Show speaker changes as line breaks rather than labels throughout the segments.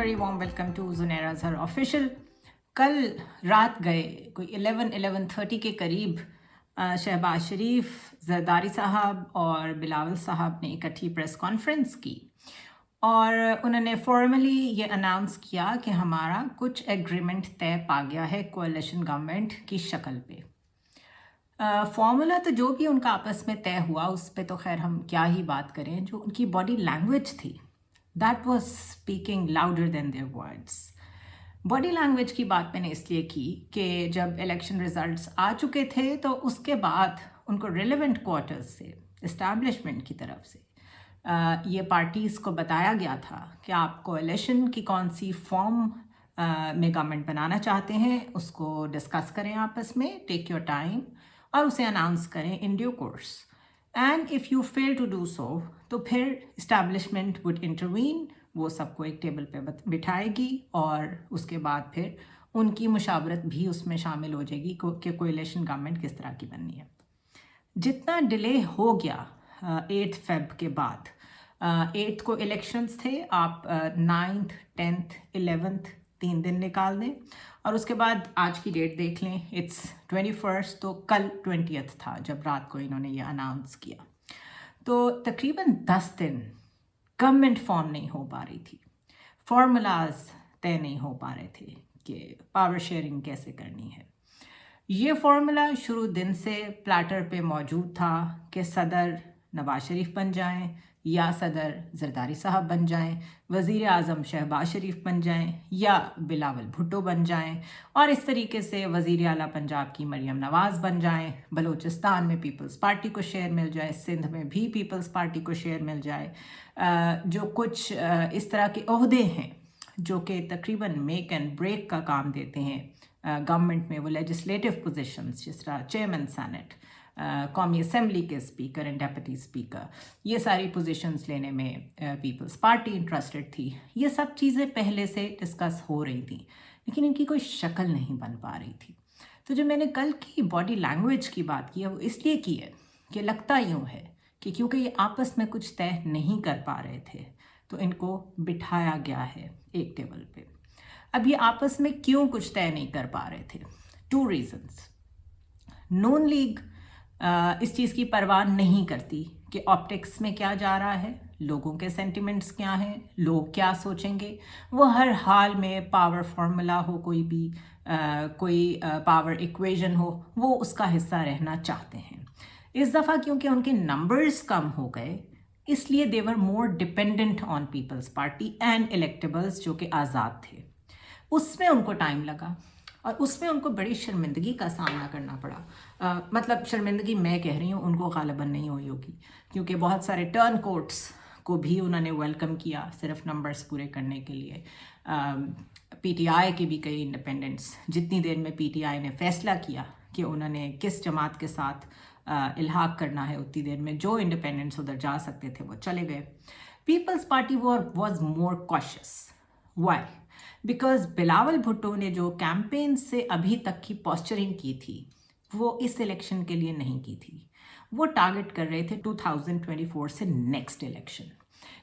Very warm welcome to Zunaira Azhar official. कल रात गए कोई 11:30 के करीब शहबाज शरीफ, जरदारी साहब और बिलावल साहब ने इकट्ठी प्रेस कॉन्फ्रेंस की और उन्होंने फॉर्मली ये अनाउंस किया कि हमारा कुछ एग्रीमेंट तय पा गया है कोalition गवर्नमेंट की शक्ल पे। फॉर्मूला तो जो भी उनका आपस में तय हुआ उस पे तो खैर हम क्या ही बात करें। जो उनकी बॉडी लैंग्वेज थी that was speaking louder than their words. Body language की बात मैंने इसलिए की कि जब इलेक्शन रिजल्ट्स आ चुके थे तो उसके बाद उनको रिलेवेंट क्वार्टर्स से इस्टेब्लिशमेंट की तरफ से ये पार्टीज़ को बताया गया था कि आप कोalition की कौन सी फॉर्म में गवर्नमेंट बनाना चाहते हैं, उसको डिस्कस करें आपस में, टेक योर टाइम और उसे अनाउंस करें in due course. And if you fail to do so तो फिर इस्टेब्लिशमेंट वुड इंटरवीन, वो सबको एक टेबल पे बिठाएगी और उसके बाद फिर उनकी मुशावरत भी उसमें शामिल हो जाएगी कि कोalition गवर्नमेंट किस तरह की बननी है। जितना डिले हो गया 8 फेब के बाद, 8 को इलेक्शंस थे, आप 9th 10th 11th 3 दिन निकाल दें और उसके बाद आज की डेट देख लें, इट्स 21st, तो कल 20th था जब रात को इन्होंने ये अनाउंस किया। तो तकरीबन 10 दिन गवर्नमेंट फॉर्म नहीं हो पा रही थी, फार्मूलाज तय नहीं हो पा रहे थे कि पावर शेयरिंग कैसे करनी है। ये फार्मूला शुरू दिन से प्लेटर पे मौजूद था कि सदर नवाज शरीफ बन जाएं या सदर जरदारी साहब बन जाएं, वज़ीर आज़म शहबाज शरीफ बन जाएं या बिलावल भुट्टो बन जाएं और इस तरीके से वज़ीर आला पंजाब की मरियम नवाज़ बन जाएं, बलूचिस्तान में पीपल्स पार्टी को शेयर मिल जाए, सिंध में भी पीपल्स पार्टी को शेयर मिल जाए। जो कुछ इस तरह के ओहदे हैं जो कि तकरीबन मेक एंड ब्रेक का काम देते हैं गवर्नमेंट में, वो लेजिस्लेटिव पोजीशंस जिस तरह चेयरमैन सेनेट, कौमी असम्बली के स्पीकर एंड डेप्यूटी स्पीकर, ये सारी पोजीशंस लेने में पीपल्स पार्टी इंटरेस्टेड थी। ये सब चीज़ें पहले से डिस्कस हो रही थी लेकिन इनकी कोई शक्ल नहीं बन पा रही थी। तो जो मैंने कल की बॉडी लैंग्वेज की बात की है वो इसलिए की है कि लगता यूँ है कि क्योंकि ये आपस में कुछ तय नहीं कर पा रहे थे तो इनको बिठाया गया है एक टेबल पे। अब ये आपस में क्यों कुछ तय नहीं कर पा रहे थे? 2 रीजंस। नून लीग इस चीज़ की परवाह नहीं करती कि ऑप्टिक्स में क्या जा रहा है, लोगों के सेंटिमेंट्स क्या हैं, लोग क्या सोचेंगे। वो हर हाल में पावर फार्मूला हो, कोई भी कोई पावर इक्वेशन हो, वो उसका हिस्सा रहना चाहते हैं। इस दफ़ा क्योंकि उनके नंबर्स कम हो गए इसलिए they were more dependent on People's Party and electables जो कि आज़ाद थे। उसमें उनको टाइम लगा और उसमें उनको बड़ी शर्मिंदगी का सामना करना पड़ा। मतलब शर्मिंदगी मैं कह रही हूँ, उनको गालिबन नहीं हुई होगी क्योंकि बहुत सारे टर्न कोर्ट्स को भी उन्होंने वेलकम किया सिर्फ नंबर्स पूरे करने के लिए। पीटीआई के भी कई इंडिपेंडेंट्स, जितनी देर में पीटीआई ने फैसला किया कि उन्होंने किस जमात के साथ इल्हाक करना है उतनी देर में जो इंडिपेंडेंट्स उधर जा सकते थे वो चले गए। Peoples Party was more cautious. Why? Because Bilawal Bhutto ने जो कैंपेन से अभी तक की पोस्चरिंग की थी वो इस इलेक्शन के लिए नहीं की थी। वो टारगेट कर रहे थे 2024 से नेक्स्ट इलेक्शन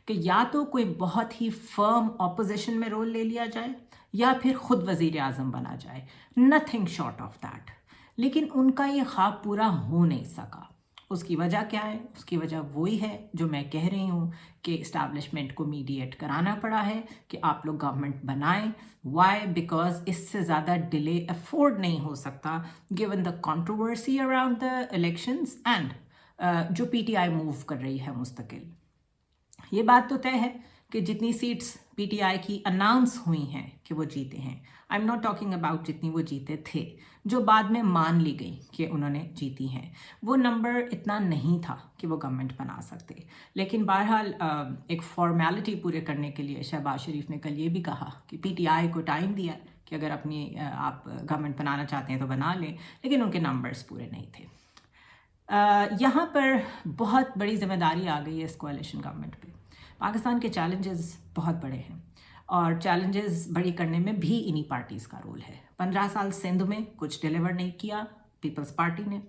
कि या तो कोई बहुत ही फर्म ऑपोजिशन में रोल ले लिया जाए या फिर खुद वज़ीर आज़म बना जाए, नथिंग शॉर्ट ऑफ दैट। लेकिन उनका ये ख्वाब पूरा हो नहीं सका। उसकी वजह क्या है? उसकी वजह वही है जो मैं कह रही हूँ कि इस्टेब्लिशमेंट को मीडिएट कराना पड़ा है कि आप लोग गवर्नमेंट बनाएं। वाई? बिकॉज इससे ज़्यादा डिले अफोर्ड नहीं हो सकता given the controversy around the elections and जो पीटीआई मूव कर रही है मुस्तकिल। ये बात तो तय है कि जितनी सीट्स पीटीआई की अनाउंस हुई हैं कि वो जीते हैं, I am not talking about जितनी वो जीते थे, जो बाद में मान ली गई कि उन्होंने जीती हैं, वो नंबर इतना नहीं था कि वो गवर्नमेंट बना सकते। लेकिन बहरहाल एक फॉर्मेलिटी पूरे करने के लिए शहबाज शरीफ ने कल ये भी कहा कि पीटीआई को टाइम दिया कि अगर अपनी आप गवर्नमेंट बनाना चाहते हैं तो बना लें, लेकिन उनके नंबर्स पूरे नहीं थे। यहाँ पर बहुत बड़ी जिम्मेदारी आ गई है इस कोalition गवर्नमेंट पे। पाकिस्तान के चैलेंजेस बहुत बड़े हैं और चैलेंजेस बड़ी करने में भी इन्हीं पार्टीज़ का रोल है। 15 साल सिंध में कुछ डिलीवर नहीं किया पीपल्स पार्टी ने।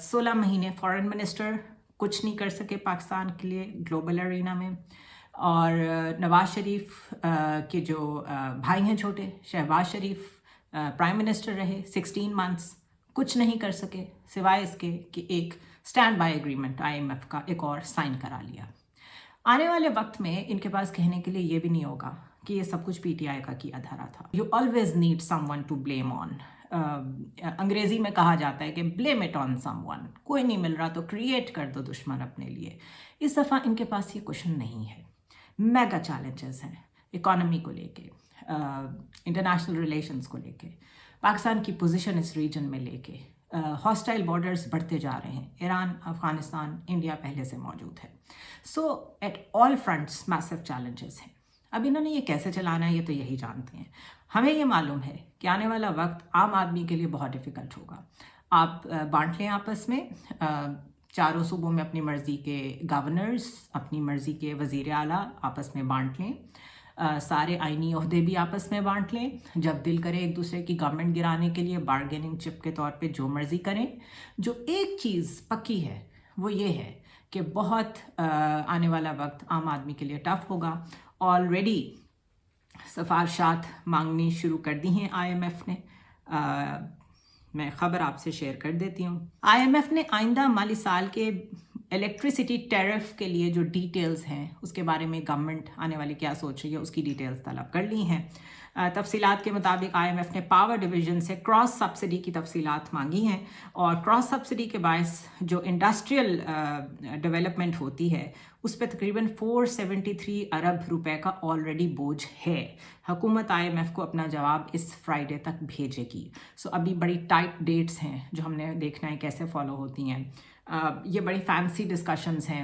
16 महीने फॉरेन मिनिस्टर कुछ नहीं कर सके पाकिस्तान के लिए ग्लोबल अरीना में। اور نواز شریف کے جو بھائی ہیں چھوٹے شہباز شریف پرائم منسٹر رہے 16 months، کچھ نہیں کر سکے سوائے اس کے کہ ایک اسٹینڈ بائی ایگریمنٹ IMF کا ایک اور سائن کرا لیا۔ آنے والے وقت میں ان کے پاس کہنے کے لیے یہ بھی نہیں ہوگا کہ یہ سب کچھ PTI کا کیا دھرا تھا۔ You always need someone to blame on. انگریزی میں کہا جاتا ہے کہ blame it on someone, کوئی نہیں مل رہا تو کریٹ کر دو دشمن اپنے لیے۔ اس دفعہ ان کے پاس یہ کوشچن نہیں ہے۔ میگا چیلنجز ہیں اکانومی کو لے کے، انٹرنیشنل ریلیشنز کو لے کے، پاکستان کی پوزیشن اس ریجن میں لے کے، ہاسٹائل بارڈرز بڑھتے جا رہے ہیں، ایران، افغانستان، انڈیا پہلے سے موجود ہے۔ So at all fronts massive challenges ہیں۔ اب انہوں نے یہ کیسے چلانا ہے یہ تو یہی جانتے ہیں۔ ہمیں یہ معلوم ہے کہ آنے والا وقت عام آدمی کے لیے بہت ڈیفیکلٹ ہوگا۔ آپ بانٹ لیں آپس میں، چاروں صوبوں میں اپنی مرضی کے گورنرز، اپنی مرضی کے وزیر اعلیٰ آپس میں بانٹ لیں، سارے آئینی عہدے بھی آپس میں بانٹ لیں، جب دل کرے ایک دوسرے کی گورنمنٹ گرانے کے لیے بارگیننگ چپ کے طور پہ جو مرضی کریں۔ جو ایک چیز پکی ہے وہ یہ ہے کہ بہت آنے والا وقت عام آدمی کے لیے ٹف ہوگا۔ آلریڈی سفارشات مانگنی شروع کر دی ہیں IMF نے۔ میں خبر آپ سے شیئر کر دیتی ہوں۔ IMF نے آئندہ مالی سال کے الیکٹریسٹی ٹیرف کے لیے جو ڈیٹیلز ہیں اس کے بارے میں گورنمنٹ آنے والی کیا سوچ رہی ہے اس کی ڈیٹیلز طلب کر لی ہیں۔ تفصیلات کے مطابق IMF نے پاور ڈویژن سے کراس سبسڈی کی تفصیلات مانگی ہیں، اور کراس سبسڈی کے باعث جو انڈسٹریل ڈیولپمنٹ ہوتی ہے اس پہ تقریباً 473 ارب روپے کا آلریڈی بوجھ ہے۔ حکومت IMF کو اپنا جواب اس فرائیڈے تک بھیجے گی۔ سو ابھی بڑی ٹائٹ ڈیٹس ہیں جو ہم نے دیکھنا ہے کیسے فالو ہوتی ہیں۔ یہ بڑی فینسی ڈسکشنز ہیں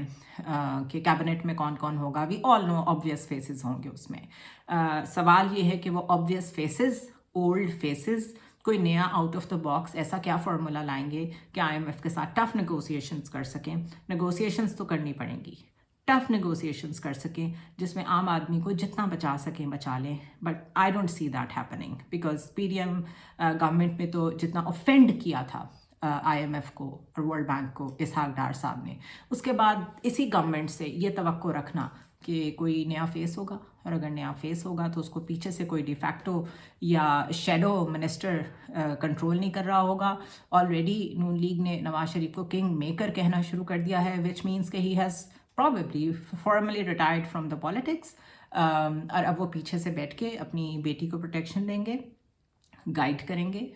کہ کیبنٹ میں کون کون ہوگا۔ وی آل نو آبویس فیسز ہوں گے اس میں۔ سوال یہ ہے کہ وہ آبویس فیسز، اولڈ فیسز، کوئی نیا آؤٹ آف دا باکس ایسا کیا فارمولا لائیں گے کہ IMF کے ساتھ ٹف نیگوسیشنز کر سکیں۔ نیگوسیشنز تو کرنی پڑیں گی، ٹف نیگوسیشنز کر سکیں جس میں عام آدمی کو جتنا بچا سکیں بچا لیں، but I don't see that happening because PDM government میں تو جتنا اوفینڈ کیا تھا IMF کو اور ورلڈ بینک کو اسحاق ڈار صاحب نے، اس کے بعد اسی گورنمنٹ سے یہ توقع رکھنا کہ کوئی نیا فیس ہوگا، اور اگر نیا فیس ہوگا تو اس کو پیچھے سے کوئی ڈیفیکٹو یا شیڈو منسٹر کنٹرول نہیں کر رہا ہوگا۔ آلریڈی نون لیگ نے نواز شریف کو کنگ میکر کہنا شروع کر دیا ہے، وچ مینس کہ he has probably formally retired from the politics، اور اب وہ پیچھے سے بیٹھ کے اپنی بیٹی کو پروٹیکشن دیں گے، گائیڈ کریں گے،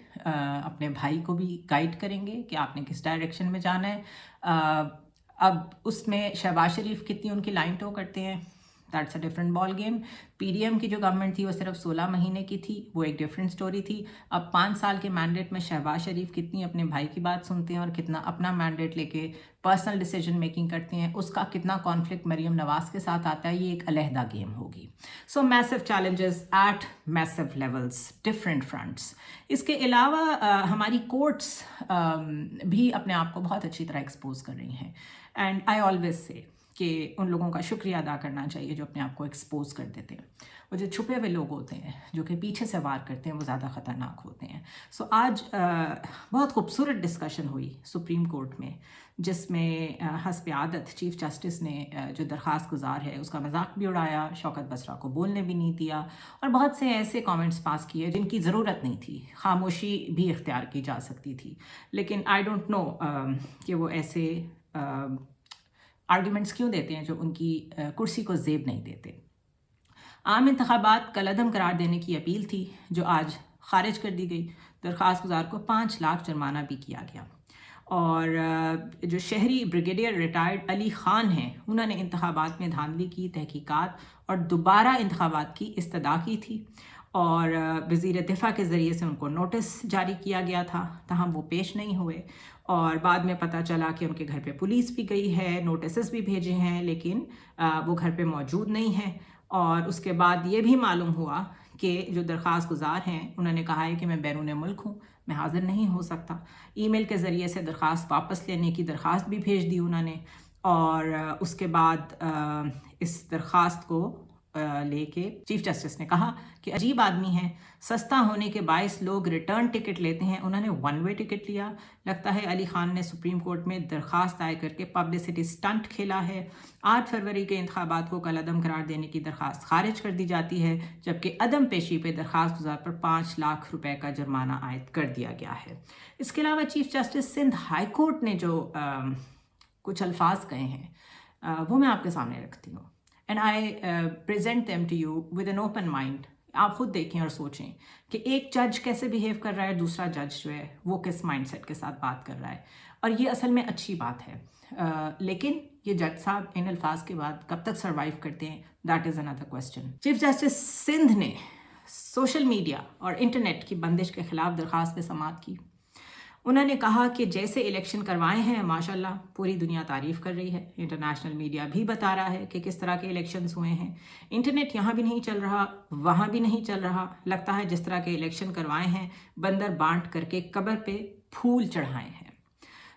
اپنے بھائی کو بھی گائیڈ کریں گے کہ آپ نے کس ڈائریکشن میں جانا ہے۔ اب اس میں شہباز شریف کتنی ان کی لائن ٹو کرتے ہیں، that's a different ball game. PDM کی جو گورنمنٹ تھی وہ صرف 16 مہینے کی تھی، وہ ایک ڈفرینٹ سٹوری تھی۔ اب 5 سال کے مینڈیٹ میں شہباز شریف کتنی اپنے بھائی کی بات سنتے ہیں اور کتنا اپنا مینڈیٹ لے کے پرسنل ڈیسیجن میکنگ کرتے ہیں، اس کا کتنا کانفلکٹ مریم نواز کے ساتھ آتا ہے، یہ ایک علیحدہ گیم ہوگی۔ So massive challenges at massive levels, different fronts. اس کے علاوہ ہماری کورٹس بھی اپنے آپ کو بہت اچھی طرح ایکسپوز کر رہی ہیں، اینڈ آئی آلویز سے کہ ان لوگوں کا شکریہ ادا کرنا چاہیے جو اپنے آپ کو ایکسپوز کر دیتے ہیں۔ وہ جو چھپے ہوئے لوگ ہوتے ہیں جو کہ پیچھے سے وار کرتے ہیں وہ زیادہ خطرناک ہوتے ہیں۔ سو آج بہت خوبصورت ڈسکشن ہوئی سپریم کورٹ میں، جس میں حسب عادت چیف جسٹس نے جو درخواست گزار ہے اس کا مذاق بھی اڑایا، شوکت بسرا کو بولنے بھی نہیں دیا، اور بہت سے ایسے کامنٹس پاس کیے جن کی ضرورت نہیں تھی، خاموشی بھی اختیار کی جا سکتی تھی، لیکن آئی ڈونٹ نو کہ وہ ایسے آرگیومنٹس کیوں دیتے ہیں جو ان کی کرسی کو زیب نہیں دیتے۔ عام انتخابات کل عدم قرار دینے کی اپیل تھی جو آج خارج کر دی گئی۔ درخواست گزار کو 5 لاکھ جرمانہ بھی کیا گیا، اور جو شہری بریگیڈیئر ریٹائرڈ علی خان ہیں انہوں نے انتخابات میں دھاندلی کی تحقیقات اور دوبارہ انتخابات کی استدعا کی تھی، اور وزیر دفاع کے ذریعے سے ان کو نوٹس جاری کیا گیا تھا، تاہم وہ پیش نہیں ہوئے، اور بعد میں پتہ چلا کہ ان کے گھر پہ پولیس بھی گئی ہے، نوٹسز بھی بھیجے ہیں، لیکن وہ گھر پہ موجود نہیں ہیں۔ اور اس کے بعد یہ بھی معلوم ہوا کہ جو درخواست گزار ہیں انہوں نے کہا ہے کہ میں بیرون ملک ہوں، میں حاضر نہیں ہو سکتا۔ ای میل کے ذریعے سے درخواست واپس لینے کی درخواست بھی بھیج دی انہوں نے، اور اس کے بعد اس درخواست کو लेके चीफ जस्टिस ने कहा कि अजीब आदमी है, सस्ता होने के बायस लोग रिटर्न टिकट लेते हैं, उन्होंने वन वे टिकट लिया। लगता है अली खान ने सुप्रीम कोर्ट में दरख्वास्त दायर करके पब्लिसिटी स्टंट खेला है। 8 फरवरी के इंतखाबात को कलअदम करार देने की दरख्वास्त खारिज कर दी जाती है, जबकि अदम पेशी पे दरख्वास्त गुजार पर 5 लाख रुपए का जुर्माना आयद कर दिया गया है। इसके अलावा chief justice Sindh high court ने जो कुछ अल्फाज कहे हैं वो मैं आपके सामने रखती हूँ, and I present them to you with an open mind. आप खुद देखें और सोचें कि एक जज कैसे बिहेव कर रहा है, दूसरा जज जो है वो किस माइंडसेट के साथ बात कर रहा है। और ये असल में अच्छी बात है, लेकिन ये जज साहब इन अल्फाज के बाद कब तक सर्वाइव करते हैं, that is another question. Chief justice Sindh ने सोशल मीडिया और इंटरनेट की बंदिश के खिलाफ दरख्वास्त पे समाअत की। उन्होंने कहा कि जैसे इलेक्शन करवाए हैं माशाल्लाह पूरी दुनिया तारीफ़ कर रही है, इंटरनेशनल मीडिया भी बता रहा है कि किस तरह के इलेक्शंस हुए हैं। इंटरनेट यहाँ भी नहीं चल रहा, वहाँ भी नहीं चल रहा। लगता है जिस तरह के इलेक्शन करवाए हैं बंदर बांट करके कब्र पे फूल चढ़ाए हैं।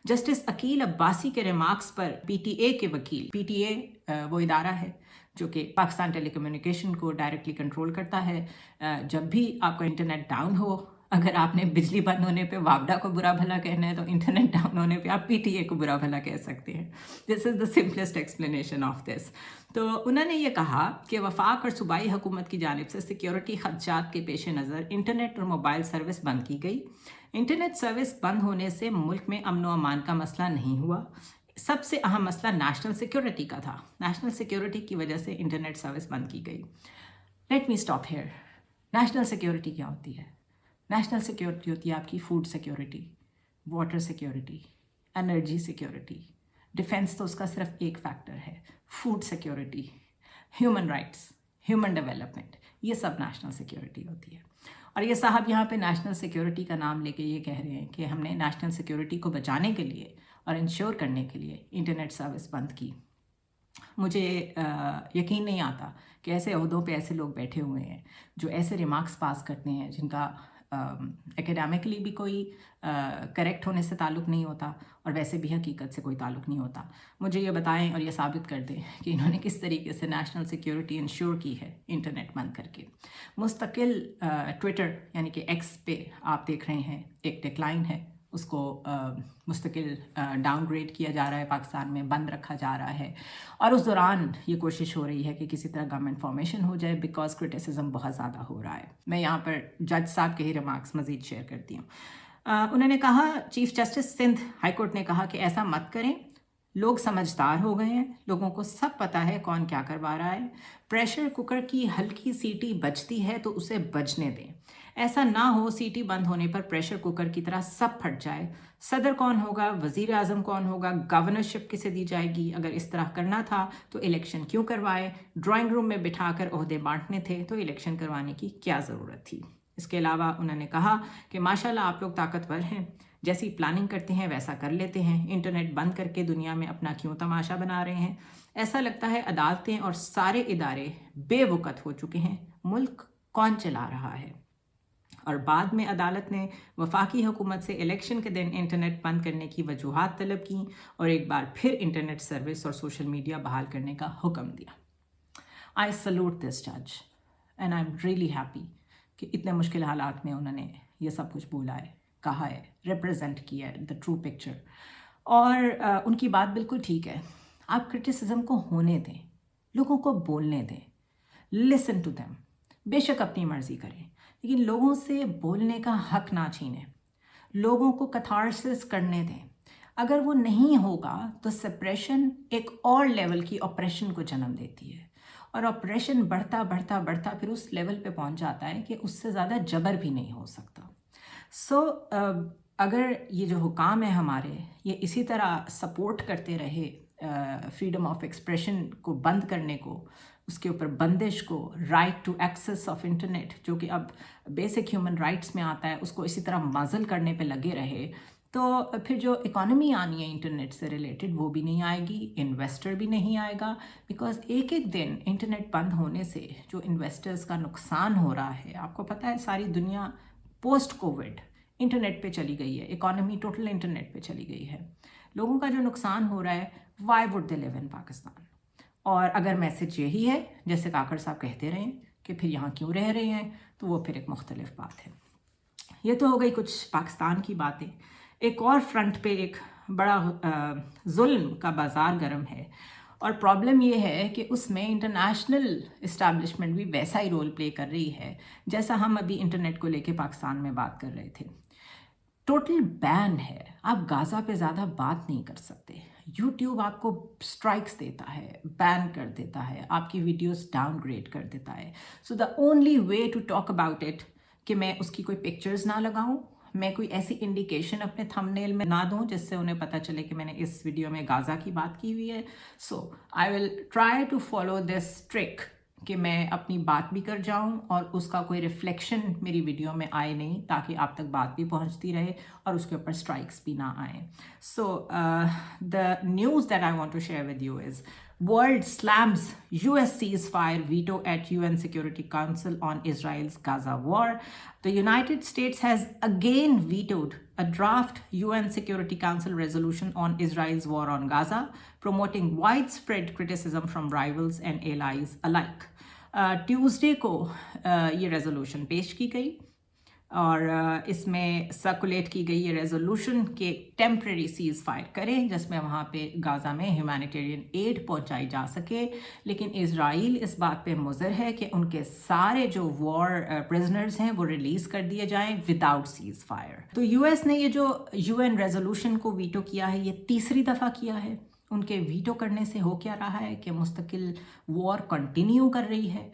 जस्टिस अकील अब्बासी के रिमार्क्स पर पीटीए के वकील, पीटीए वो इदारा है जो कि पाकिस्तान टेलीकम्युनिकेशन को डायरेक्टली कंट्रोल करता है। जब भी आपका इंटरनेट डाउन हो, अगर आपने बिजली बंद होने पे वापडा को बुरा भला कहना है तो इंटरनेट डाउन होने पे आप पीटीए को बुरा भला कह सकते हैं। This is the simplest explanation of this. तो उन्होंने ये कहा कि वफाक और सूबाई हुकूमत की जानिब से सिक्योरिटी खदशात के पेश नज़र इंटरनेट और मोबाइल सर्विस बंद की गई। इंटरनेट सर्विस बंद होने से मुल्क में अमन व अमान का मसला नहीं हुआ, सबसे अहम मसला नेशनल सिक्योरिटी का था। नेशनल सिक्योरिटी की वजह से इंटरनेट सर्विस बंद की गई। Let me stop hair. National security क्या होती है? नेशनल सिक्योरिटी होती है आपकी food security, water security, energy security. Defence तो उसका सिर्फ एक फैक्टर है। Food security, human rights, human development, ये सब नेशनल सिक्योरिटी होती है। और ये साहब यहाँ पे नेशनल सिक्योरिटी का नाम लेके ये कह रहे हैं कि हमने नेशनल सिक्योरिटी को बचाने के लिए और इंश्योर करने के लिए इंटरनेट सर्विस बंद की। मुझे यकीन नहीं आता कि ऐसे ओहदों पे ऐसे लोग बैठे हुए हैं जो ऐसे रिमार्क्स पास करते हैं जिनका एकेडमिकली भी कोई करेक्ट होने से ताल्लुक़ नहीं होता और वैसे भी हकीकत से कोई ताल्लुक़ नहीं होता। मुझे ये बताएं और ये साबित कर दें कि इन्होंने किस तरीके से नेशनल सिक्योरिटी इंश्योर की है इंटरनेट बंद करके। मुस्तकिल ट्विटर यानी कि एक्स पे आप देख रहे हैं एक डिक्लाइन है, उसको मुस्तकिल डाउनग्रेड किया जा रहा है, पाकिस्तान में बंद रखा जा रहा है। और उस दौरान ये कोशिश हो रही है कि किसी तरह गवर्नमेंट फॉर्मेशन हो जाए बिकॉज क्रिटिसिज्म बहुत ज़्यादा हो रहा है। मैं यहाँ पर जज साहब के ही रिमार्क्स मज़ीद शेयर करती हूँ। उन्होंने कहा, chief justice Sindh high court ने कहा कि ऐसा मत करें, लोग समझदार हो गए हैं, लोगों को सब पता है कौन क्या करवा रहा है। प्रेशर कुकर की हल्की सीटी बजती है तो उसे बजने दें। ऐसा ना हो सीटी बंद होने पर प्रेशर कुकर की तरह सब फट जाए। सदर कौन होगा, वज़ीर आज़म कौन होगा, गवर्नरशिप किसे दी जाएगी? अगर इस तरह करना था तो इलेक्शन क्यों करवाए? ड्राइंग रूम में बिठाकर ओहदे बांटने थे तो इलेक्शन करवाने की क्या ज़रूरत थी? इसके अलावा उन्होंने कहा कि माशाल्लाह आप लोग ताकतवर हैं, जैसी प्लानिंग करते हैं वैसा कर लेते हैं। इंटरनेट बंद करके दुनिया में अपना क्यों तमाशा बना रहे हैं? ऐसा लगता है अदालतें और सारे इदारे बेवकूफ़ हो चुके हैं। मुल्क कौन चला रहा है? और बाद में अदालत ने वफाकी हुकूमत से इलेक्शन के दिन इंटरनेट बंद करने की वजूहात तलब की और एक बार फिर इंटरनेट सर्विस और सोशल मीडिया बहाल करने का हुक्म दिया। आई सल्यूट दिस जज and I am really happy कि इतने मुश्किल हालात में उन्होंने ये सब कुछ बोला है, कहा है, रिप्रेजेंट किया है द ट्रू पिक्चर। और उनकी बात बिल्कुल ठीक है। आप क्रिटिसिज्म को होने दें, लोगों को बोलने दें, लिसन टू देम। बेशक अपनी मर्जी करें, लेकिन लोगों से बोलने का हक ना छीनें, लोगों को कैथारसिस करने दें। अगर वो नहीं होगा तो सप्रेशन एक और लेवल की ऑपरेशन को जन्म देती है और ऑपरेशन बढ़ता बढ़ता बढ़ता फिर उस लेवल पे पहुंच जाता है कि उससे ज़्यादा जबर भी नहीं हो सकता। सो अगर ये जो हुकाम है हमारे, ये इसी तरह सपोर्ट करते रहे फ्रीडम ऑफ एक्सप्रेशन को बंद करने को, उसके ऊपर बंदिश को, right to access of internet जो कि अब बेसिक ह्यूमन राइट्स में आता है, उसको इसी तरह मज़ल करने पे लगे रहे, तो फिर जो इकॉनमी आनी है इंटरनेट से रिलेटेड वो भी नहीं आएगी, इन्वेस्टर भी नहीं आएगा। बिकॉज एक एक दिन इंटरनेट बंद होने से जो इन्वेस्टर्स का नुकसान हो रहा है, आपको पता है सारी दुनिया पोस्ट कोविड इंटरनेट पे चली गई है, इकॉनमी टोटल इंटरनेट पे चली गई है। लोगों का जो नुकसान हो रहा है, why would they live in Pakistan? اور اگر میسج یہی ہے جیسے کاکڑ صاحب کہتے رہے کہ پھر یہاں کیوں رہ رہے ہیں تو وہ پھر ایک مختلف بات ہے. یہ تو ہو گئی کچھ پاکستان کی باتیں. ایک اور فرنٹ پہ ایک بڑا ظلم کا بازار گرم ہے اور پرابلم یہ ہے کہ اس میں انٹرنیشنل اسٹیبلشمنٹ بھی ویسا ہی رول پلے کر رہی ہے جیسا ہم ابھی انٹرنیٹ کو لے کے پاکستان میں بات کر رہے تھے. ٹوٹل بین ہے, آپ غازہ پہ زیادہ بات نہیں کر سکتے. یوٹیوب آپ کو اسٹرائکس دیتا ہے, بین کر دیتا ہے, آپ کی ویڈیوز ڈاؤن گریڈ کر دیتا ہے. So the only way to talk about it کہ میں اس کی کوئی پکچرز نہ لگاؤں, میں کوئی ایسی انڈیکیشن اپنے تھم نیل میں نہ دوں جس سے انہیں پتہ چلے کہ میں نے اس ویڈیو میں غازہ کی بات کی ہوئی ہے. So I will try to follow this trick کہ میں اپنی بات بھی کر جاؤں اور اس کا کوئی ریفلیکشن میری ویڈیو میں آئے نہیں, تاکہ آپ تک بات بھی پہنچتی رہے اور اس کے اوپر اسٹرائکس بھی نہ آئیں. So the news that I want to share with you is world slams US ceasefire veto at UN Security Council on Israel's Gaza war. The United States has again vetoed a draft UN Security Council resolution on Israel's war on Gaza, promoting widespread criticism from rivals and allies alike. Tuesday کو یہ resolution پیش کی گئی اور اس میں circulate کی گئی یہ ریزولوشن کہ ٹیمپریری سیز فائر کریں جس میں وہاں پہ غازہ میں ہیومینیٹیرین ایڈ پہنچائی جا سکے. لیکن اسرائیل اس بات پہ مضر ہے کہ ان کے سارے جو وار پرزنرز ہیں وہ ریلیز کر دیے جائیں وداؤٹ سیز فائر. تو یو ایس نے یہ جو یو این ریزولوشن کو ویٹو کیا ہے یہ تیسری دفعہ کیا ہے. ان کے ویٹو کرنے سے ہو کیا رہا ہے کہ مستقل وار کنٹینیو کر رہی ہے.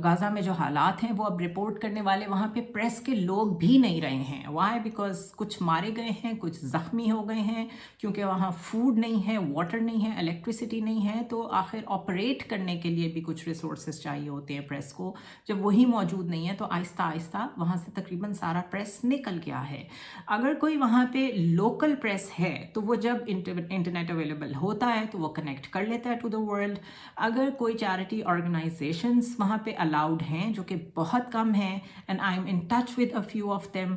غازہ میں جو حالات ہیں وہ اب رپورٹ کرنے والے وہاں پہ پریس کے لوگ بھی نہیں رہے ہیں. وائی؟ بیکاز کچھ مارے گئے ہیں, کچھ زخمی ہو گئے ہیں, کیونکہ وہاں فوڈ نہیں ہے, واٹر نہیں ہے, الیکٹریسٹی نہیں ہے. تو آخر آپریٹ کرنے کے لیے بھی کچھ ریسورسز چاہیے ہوتے ہیں پریس کو. جب وہی موجود نہیں ہے تو آہستہ آہستہ وہاں سے تقریباً سارا پریس نکل گیا ہے. اگر کوئی وہاں پہ لوکل پریس ہے تو وہ جب انٹرنیٹ اویلیبل ہوتا ہے تو وہ کنیکٹ کر لیتا ہے ٹو دا ورلڈ. اگر کوئی چیریٹی آرگنائزیشنز وہاں پہ الاؤڈ ہیں جو کہ بہت کم ہیں, and I am in touch with a few of them,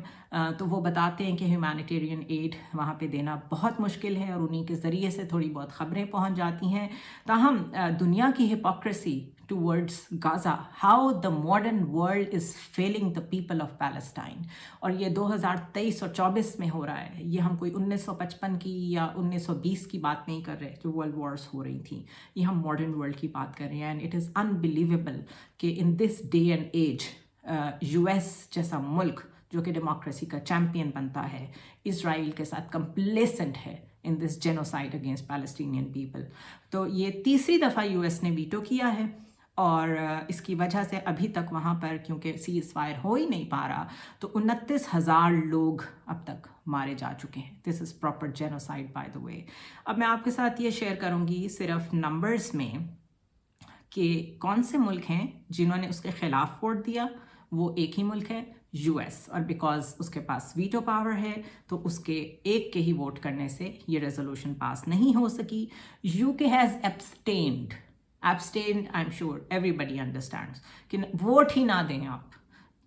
تو وہ بتاتے ہیں کہ ہیومینیٹیرین ایڈ وہاں پہ دینا بہت مشکل ہے اور انہیں کے ذریعے سے تھوڑی بہت خبریں پہنچ جاتی ہیں. تاہم دنیا کی hypocrisy towards Gaza, how the modern world is failing the people of Palestine. اور یہ 2023 اور 24 میں ہو رہا ہے. یہ ہم کوئی 1955 کی یا 1920 کی بات نہیں کر رہے جو ورلڈ وارز ہو رہی تھیں. یہ ہم ماڈرن ورلڈ کی بات کر رہے ہیں. اینڈ اٹ از انبلیویبل کہ in this day and age U S جیسا ملک جو کہ ڈیموکریسی کا چیمپئن بنتا ہے, اسرائیل کے ساتھ کمپلیسنٹ ہے in this genocide against Palestinian people. تو یہ تیسری دفعہ یو ایس نے ویٹو کیا ہے اور اس کی وجہ سے ابھی تک وہاں پر کیونکہ سیز فائر ہو ہی نہیں پا رہا تو 29,000 لوگ اب تک مارے جا چکے ہیں. دس is proper genocide by the وے. اب میں آپ کے ساتھ یہ شیئر کروں گی صرف نمبرز میں کہ کون سے ملک ہیں جنہوں نے اس کے خلاف ووٹ دیا. وہ ایک ہی ملک ہے, یو ایس, اور بیکاز اس کے پاس ویٹو پاور ہے تو اس کے ایک کے ہی ووٹ کرنے سے یہ ریزولوشن پاس نہیں ہو سکی. UK has abstained, I am sure everybody understands کہ ووٹ ہی نہ دیں آپ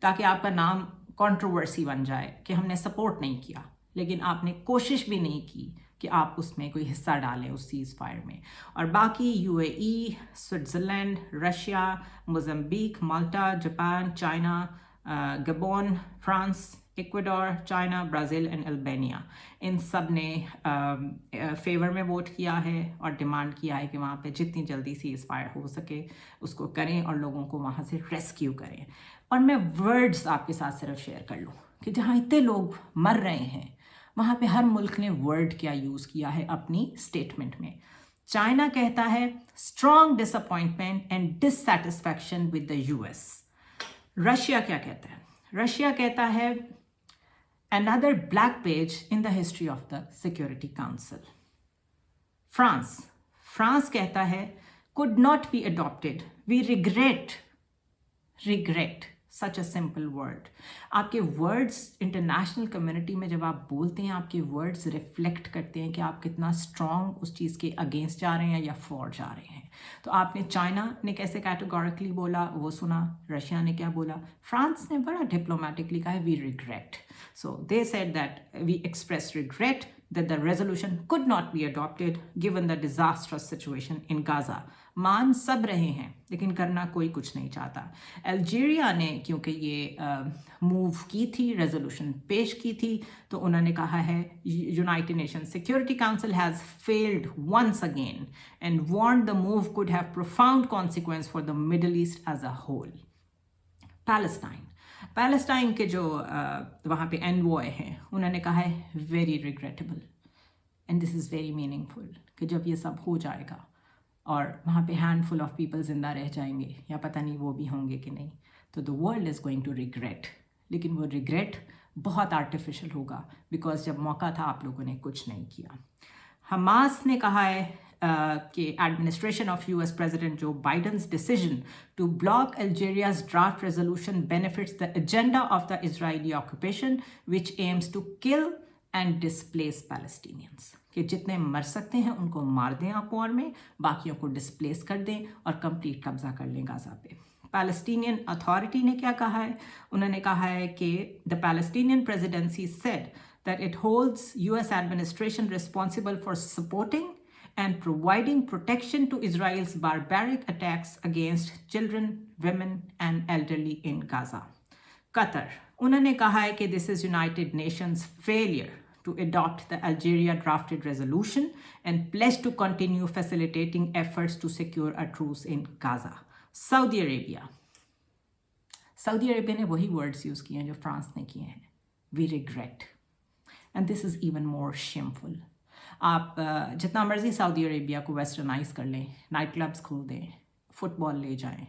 تاکہ آپ کا نام کنٹروورسی بن جائے کہ ہم نے سپورٹ نہیں کیا, لیکن آپ نے کوشش بھی نہیں کی کہ آپ اس میں کوئی حصہ ڈالیں اس سیز فائر میں. اور باقی U A E, Switzerland, Russia, Mozambique, Malta, Japan, China, Gabon, France, Ecuador, China, Brazil and Albania, ان سب نے فیور میں ووٹ کیا ہے اور ڈیمانڈ کیا ہے کہ وہاں پہ جتنی جلدی سیز فائر ہو سکے اس کو کریں اور لوگوں کو وہاں سے ریسکیو کریں. اور میں ورڈز آپ کے ساتھ صرف شیئر کر لوں کہ جہاں اتنے لوگ مر رہے ہیں وہاں پہ ہر ملک نے ورڈ کیا یوز کیا ہے اپنی اسٹیٹمنٹ میں. چائنا کہتا ہے strong disappointment and dissatisfaction with the U S. Russia کیا کہتا ہے؟ رشیا کہتا ہے another black page in the history of the Security Council. France کہتا ہے could not be adopted. We regret such a simple word. آپ کے words international community میں جب آپ بولتے ہیں آپ کے ورڈز ریفلیکٹ کرتے ہیں کہ آپ کتنا اسٹرانگ اس چیز کے اگینسٹ جا رہے ہیں یا فور جا رہے ہیں. تو آپ نے چائنا نے کیسے کیٹیگوریکلی بولا وہ سنا, رشیا نے کیا بولا, فرانس نے بڑا ڈپلومیٹکلی کہا ہے we regret. So they said that we express regret that the resolution could not be adopted given the disastrous situation in Gaza. मान सब रहे हैं लेकिन करना कोई कुछ नहीं चाहता. अल्जीरिया ने क्योंकि ये मूव की थी, रेजोल्यूशन पेश की थी, तो उन्होंने कहा है United Nation Security Council has failed once again and warned the move could have profound consequence for the Middle East as a whole. Palestine के जो वहाँ पे एनवॉय हैं उन्होंने कहा है very regrettable and this is very meaningful कि जब ये सब हो जाएगा और वहाँ पे हैंडफुल ऑफ पीपल ज़िंदा रह जाएंगे या पता नहीं वो भी होंगे कि नहीं, तो the world is going to regret. लेकिन वो रिग्रेट बहुत आर्टिफिशियल होगा बिकॉज जब मौका था आप लोगों ने कुछ नहीं किया. हमास ने कहा है कि administration of US President Joe Biden's decision to block Algeria's draft resolution benefits the agenda of the Israeli occupation which aims to kill and displace Palestinians. कि जितने मर सकते हैं उनको मार दें आप वॉर में, बाकियों को डिस्प्लेस कर दें और कंप्लीट कब्जा कर लें गाज़ा पे. पैलेस्टीनियन अथॉरिटी ने क्या कहा है? उन्होंने कहा है कि the Palestinian presidency said that it holds US administration responsible for supporting and providing protection to Israel's barbaric attacks against children, women and elderly in Gaza. Qatar, उन्होंने कहा है कि this is United Nations failure to adopt the Algeria drafted resolution and pledge to continue facilitating efforts to secure a truce in Gaza. Saudi Arabia ने वही words use किए हैं जो France ने किए हैं. We regret. And this is even more shameful. आप जितना मर्जी सऊदी अरेबिया को वेस्टर्नाइज कर लें, नाइट क्लब्स खोल दें, फुटबॉल ले जाएं,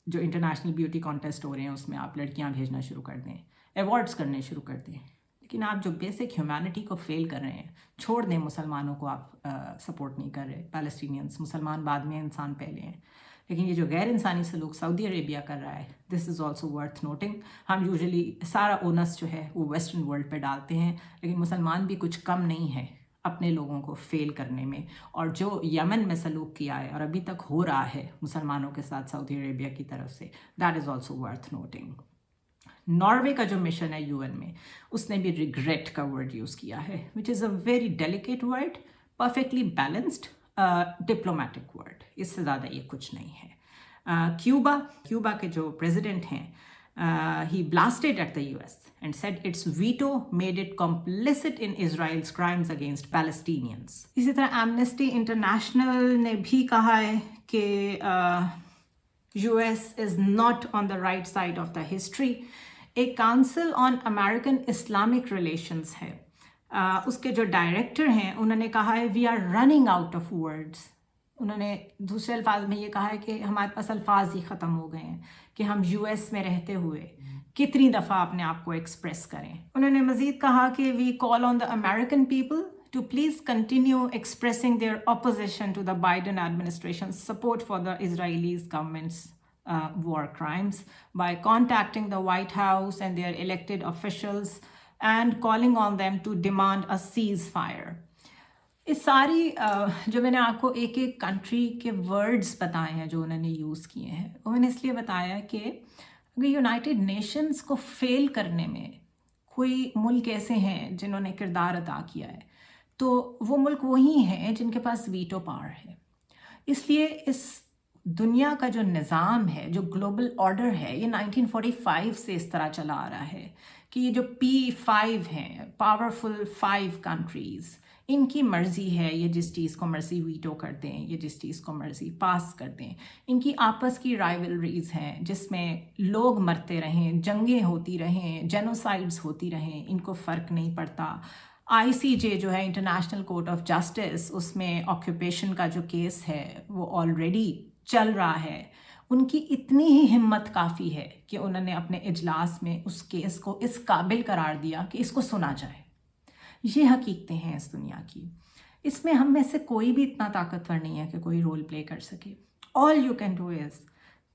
जो इंटरनेशनल ब्यूटी कॉन्टेस्ट हो रहे हैं उसमें आप लड़कियां भेजना शुरू कर दें, अवार्ड्स करने शुरू कर दें, लेकिन आप जो बेसिक ह्यूमैनिटी को फेल कर रहे हैं, छोड़ दें. मुसलमानों को आप सपोर्ट नहीं कर रहे. पैलेस्टीनियंस, मुसलमान बाद में, इंसान पहले हैं. लेकिन ये जो गैर इंसानी सलूक सऊदी अरेबिया कर रहा है, this is also worth noting. हम यूजुअली सारा ओनस जो है वो वेस्टर्न वर्ल्ड पे डालते हैं, लेकिन मुसलमान भी कुछ कम नहीं है अपने लोगों को फेल करने में. और जो यमन में सलूक किया है और अभी तक हो रहा है मुसलमानों के साथ सऊदी अरेबिया की तरफ से, that is also worth noting. Norway का जो मिशन है यूएन में, उसने भी रिग्रेट का वर्ड यूज़ किया है, which is a very delicate word, perfectly balanced diplomatic word. इससे ज़्यादा ये कुछ नहीं है. क्यूबा के जो प्रेसिडेंट हैं, he blasted at the US and said its veto made it complicit in Israel's crimes against Palestinians. इसी तरह एमनेस्टी इंटरनेशनल ने भी कहा है कि US is not on the right side of the history. एक council on American Islamic relations है, उसके जो डायरेक्टर हैं उन्होंने कहा है we are running out of words. उन्होंने दूसरे अल्फाज में ये कहा है कि हमारे पास अल्फाज ही ख़त्म हो गए हैं कि हम यूएस में रहते हुए कितनी दफ़ा अपने आप को एक्सप्रेस करें. उन्होंने मज़ीद कहा कि we call on the American people to please continue expressing their opposition to the Biden administration's support for the Israelis government's war crimes by contacting the White House and their elected officials and calling on them to demand a ceasefire. इस सारी जो मैंने आपको एक एक country के words बताए हैं जो उन्होंने यूज़ किए हैं, वो मैंने इसलिए बताया कि अगर यूनाइटेड नेशंस को फेल करने में कोई मुल्क ऐसे हैं जिन्होंने किरदार अदा किया है, तो वो मुल्क वही हैं जिनके पास वीटो पावर है. इसलिए इस दुनिया का जो निज़ाम है, जो ग्लोबल ऑर्डर है, ये 1945 से इस तरह चला आ रहा है कि ये जो P5 हैं, पावरफुल 5 कंट्रीज़, इनकी मर्ज़ी है, ये जिस चीज़ को मर्ज़ी वीटो कर दें, ये जिस चीज़ को मर्ज़ी पास कर दें. इनकी आपस की राइवलरीज़ हैं जिसमें लोग मरते रहें, जंगें होती रहें, जेनोसाइड्स होती रहें, इनको फ़र्क नहीं पड़ता. ICJ जो है, इंटरनेशनल कोर्ट ऑफ जस्टिस, उसमें ऑक्यूपेशन का जो केस है वो ऑलरेडी चल रहा है. उनकी इतनी ही हिम्मत काफ़ी है कि उन्होंने अपने इजलास में उस केस को इस काबिल करार दिया कि इसको सुना जाए. ये हकीकतें हैं इस दुनिया की. इसमें हम में से कोई भी इतना ताकतवर नहीं है कि कोई रोल प्ले कर सके. All you can do is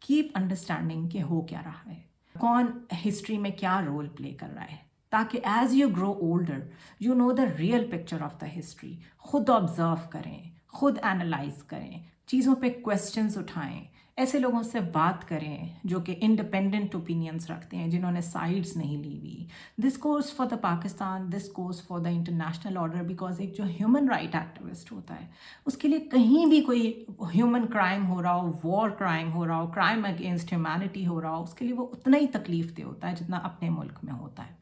keep understanding कि हो क्या रहा है, कौन हिस्ट्री में क्या रोल प्ले कर रहा है, ताकि as you grow older you know the real picture of the history. खुद ऑब्जर्व करें, खुद एनालाइज करें, चीज़ों पे क्वेश्चंस उठाएं, ऐसे लोगों से बात करें जो कि इंडिपेंडेंट ओपिनियंस रखते हैं, जिन्होंने साइड्स नहीं ली हुई. This goes for the Pakistan, this goes for the international order, because एक जो ह्यूमन राइट एक्टिविस्ट होता है उसके लिए कहीं भी कोई ह्यूमन क्राइम हो रहा हो, वॉर क्राइम हो रहा हो, क्राइम अगेंस्ट ह्यूमैनिटी हो रहा हो, उसके लिए वो उतना ही तकलीफ दे होता है जितना अपने मुल्क में होता है.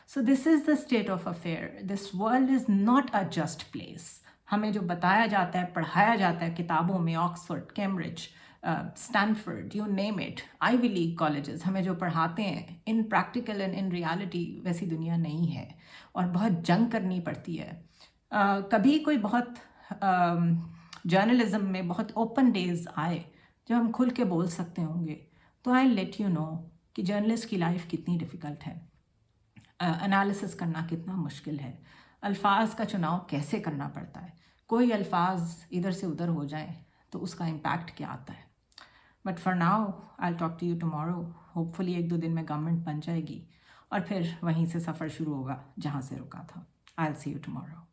So this is the state of affair. This world is not a just place. हमें जो बताया जाता है, पढ़ाया जाता है किताबों में, Oxford, Cambridge, Stanford, you name it, Ivy League colleges हमें जो पढ़ाते हैं, in practical and in reality वैसी दुनिया नहीं है और बहुत जंग करनी पड़ती है. कभी कोई बहुत जर्नलिज्म में बहुत ओपन डेज आए जब हम खुल के बोल सकते होंगे, तो आई लेट यू नो कि जर्नलिस्ट की लाइफ कितनी डिफ़िकल्ट है, एनालिसिस करना कितना मुश्किल है, अल्फाज का चुनाव कैसे करना पड़ता है, कोई अल्फाज इधर से उधर हो जाए तो उसका इम्पैक्ट क्या आता है. But for now I talk to you tomorrow. Hopefully 1-2 दिन में गवर्नमेंट बन जाएगी और फिर वहीं से सफ़र शुरू होगा जहाँ से रुका था. I will see you tomorrow.